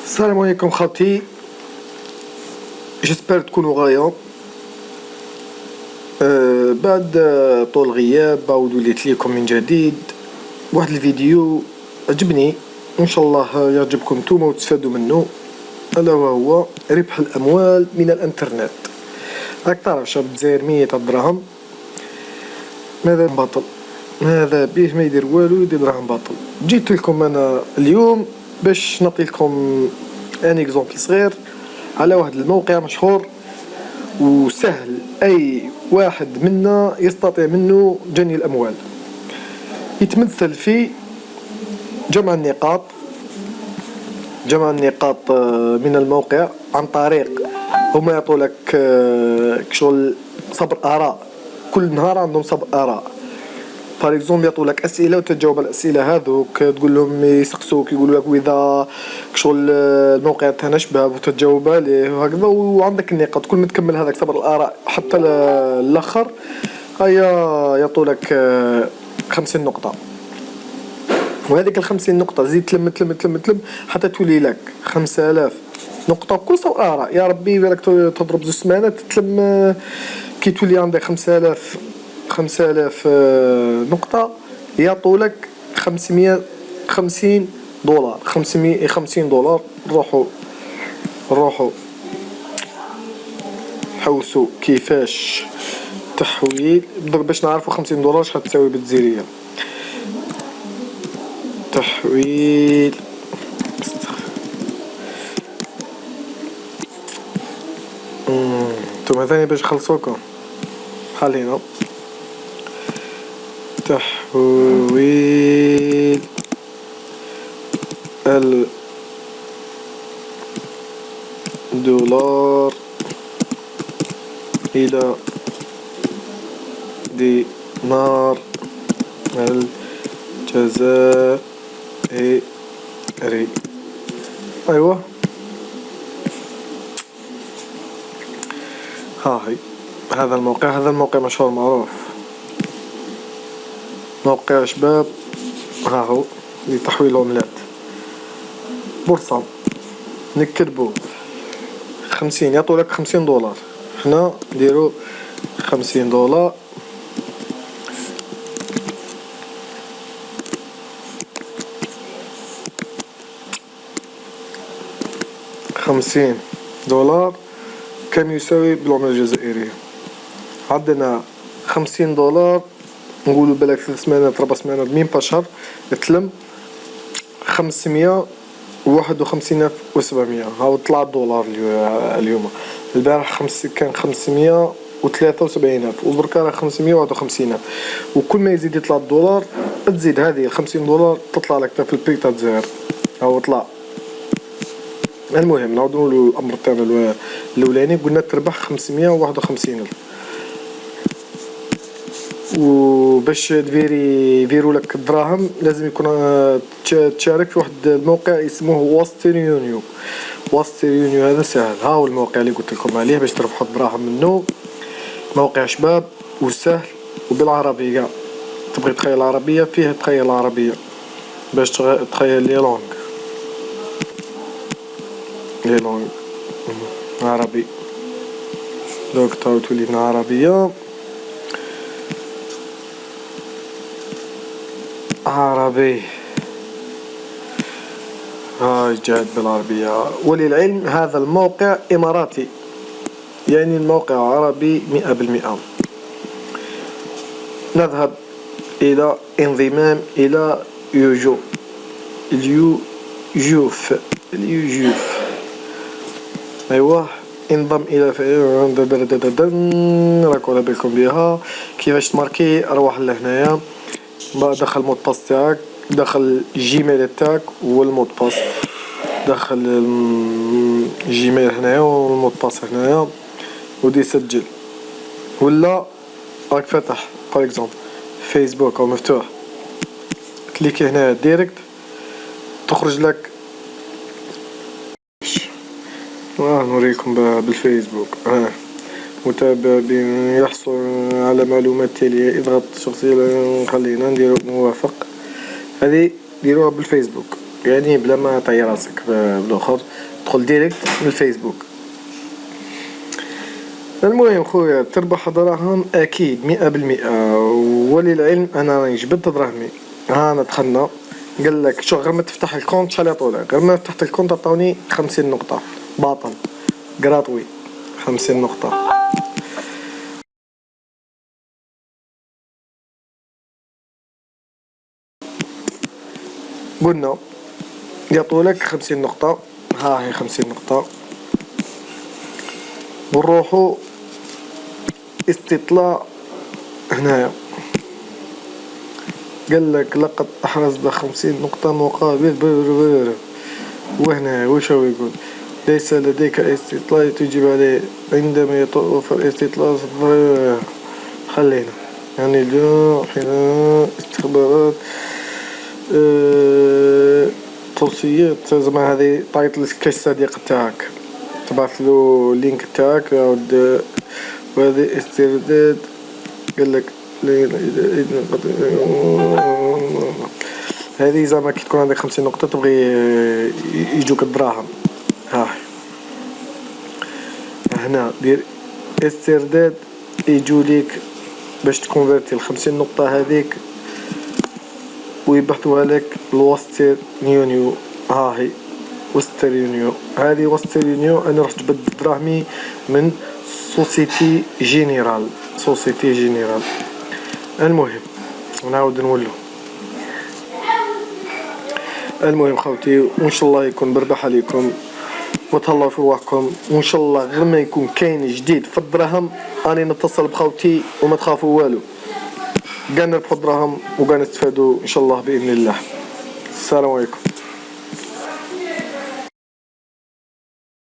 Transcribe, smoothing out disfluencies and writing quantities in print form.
السلام عليكم خالتي، جيسبر تكونوا غاية. بعد طول غياب بعود وليت ليكم من جديد واحد الفيديو عجبني، ان شاء الله يعجبكم نتوما وتستفادوا منه، الا وهو ربح الاموال من الانترنت. راك تعرف شاب الجزائر 100 دراهم، ماذا باطل؟ هذا بيه ما يدير والو، يدير دراهم باطل. جيت لكم انا اليوم باش نعطي لكم ان اكزومبل صغير على واحد الموقع مشهور وسهل، اي واحد منا يستطيع منه جني الاموال. يتمثل في جمع النقاط من الموقع عن طريق هما يعطوا لك شغل صبر اراء. كل نهار عندهم صبر اراء. بار اكزومبل يعطوا لك اسئله وتجاوب على الاسئله هذوك، تقول لهم يسقسوك يقولوا لك واذا شغل الموقع تاعنا شباب وتجاوب عليه وهكذا، وعندك النقاط. كل ما تكمل هذاك صبر الاراء حتى الاخر هيا يعطوا لك 50 نقطه، وهذيك ال50 نقطه زيد تلم تلم تلم تلم حتى تولي لك 5000 نقطه بكل صبر اراء. يا ربي بالك تضرب 2 سمانات تلم، كي تولي عندك 5000 نقطة يعطوا لك 550 دولار. 550 دولار. روحوا حوسوا كيفاش تحويل باش نعرفوا 50 دولار شحال تساوي بالجزائرية. تحويل نتوما ثاني باش يخلصوكم بحال هنا. تحويل الدولار إلى دينار الجزائري. أيوة هذا الموقع مشهور معروف، موقع شباب. هاهو لتحويل العملات بورصة. نكتبو 50 يعطوا لك 50 دولار. حنا نديرو 50 دولار. $50 كم يساوي بالعملة الجزائرية؟ عندنا 50 دولار، نقولوا بالك 3 سمانات 4 سمانات من بشهر تلم 551,700. هاو طلع الدولار اليوم. البارح كان 573,000 ودركا راه 551,000. وكل ما يزيد يطلع الدولار تزيد هذه 50 دولار تطلع لك في البري تاع الجزائر. هاو طلع. المهم نعاودو نقولوا الامر تاعنا الاولاني، قلنا تربح 551,000. وباش يديروا لك الدراهم لازم يكون تشارك في واحد الموقع اسمه وسترن يونيو. هذا سهل. هاو الموقع اللي قلت لكم عليه باش تربحوا الدراهم منه. موقع شباب وسهل وبالعربيه. تبغي تخيل العربيه فيه تخيل العربيه باش تخيل لي لونغ عربي. دوك تاو تولينا عربيه هاي جات بالعربية. وللعلم هذا الموقع إماراتي، يعني الموقع عربي 100%. نذهب إلى انضمام إلى اليوجوف. أيوة انضم إلى راكو على بالكم بها كيفاش تماركي. أروح لهنايا دخل مود باس تاعك، دخل الجيميل تاعك والمود باس، دخل الجيميل هنايا والمود باس هنايا ودي سجل. ولا راك فاتح بار اكزومبل فيسبوك او مفتوح، كليكي هنا ديريكت تخرج لك. نوريكم بالفيسبوك. متابع يحصل على معلومات تالية، اضغط شخصية. خلينا نديرو موافق. هذه ديروها بالفيسبوك. يعني بلا ما تعي راسك بالاخر، تدخل ديريكت من الفيسبوك. المهم خويا تربح دراهم اكيد 100%. وللعلم انا راني جبدت دراهمي، ها انا دخلنا قال لك شو غير ما تفتح الكونت شحال يعطولك، غير ما فتحت الكونت عطاوني 50 نقطة باطل غراتوي 50 نقطة. قلنا يعطولك 50 نقطة، ها هي 50 نقطة، ونروحو استطلاع هنايا قال لك لقد احرزت 50 نقطة مقابل وهنا وش هو يقول ليس لديك استطلاع تجيب عليه عندما يتوفر استطلاع. خلينا يعني اليوم حين استخبارات توصيات زعما هذه طايط لك الصديق تاعك، تبعث له اللينك تاعك وهذه استرداد قال لك هذه زعما كي تكون عندك 50 نقطة تبغي يجوك الدراهم. ها هنا دير استرداد يجو ليك باش تكونفيرتي ال50 نقطة هذيك ويبعثوها لك الوستر يونيو. ها هي وستر يونيو، هذه وستر يونيو انا رحت جبت دراهمي من سوسيتي جينيرال. المهم نعاود نولو. المهم خوتي وان شاء الله يكون بربح عليكم وتهلاو في رواحكم، وان شاء الله غير ما يكون كاين جديد في الدراهم اني نتصل بخوتي وما تخافوا والو، كاع نربحوا الدراهم وكاع نستفادوا ان شاء الله باذن الله. السلام عليكم.